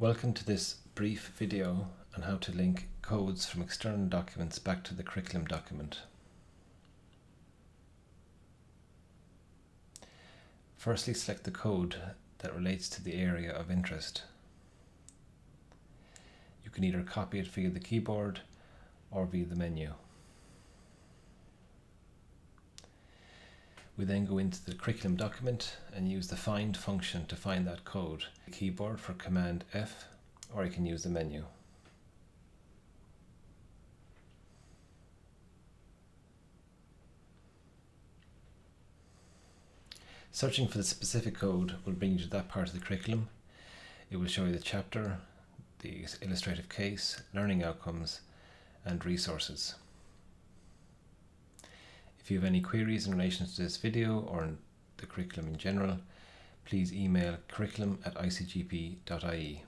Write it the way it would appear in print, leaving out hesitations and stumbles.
Welcome to this brief video on how to link codes from external documents back to the curriculum document. Firstly, select the code that relates to the area of interest. You can either copy it via the keyboard or via the menu. We then go into the curriculum document and use the find function to find that code. The keyboard for Command F, or you can use the menu. Searching for the specific code will bring you to that part of the curriculum. It will show you the chapter, the illustrative case, learning outcomes, and resources. If you have any queries in relation to this video or the curriculum in general, please email curriculum@icgp.ie.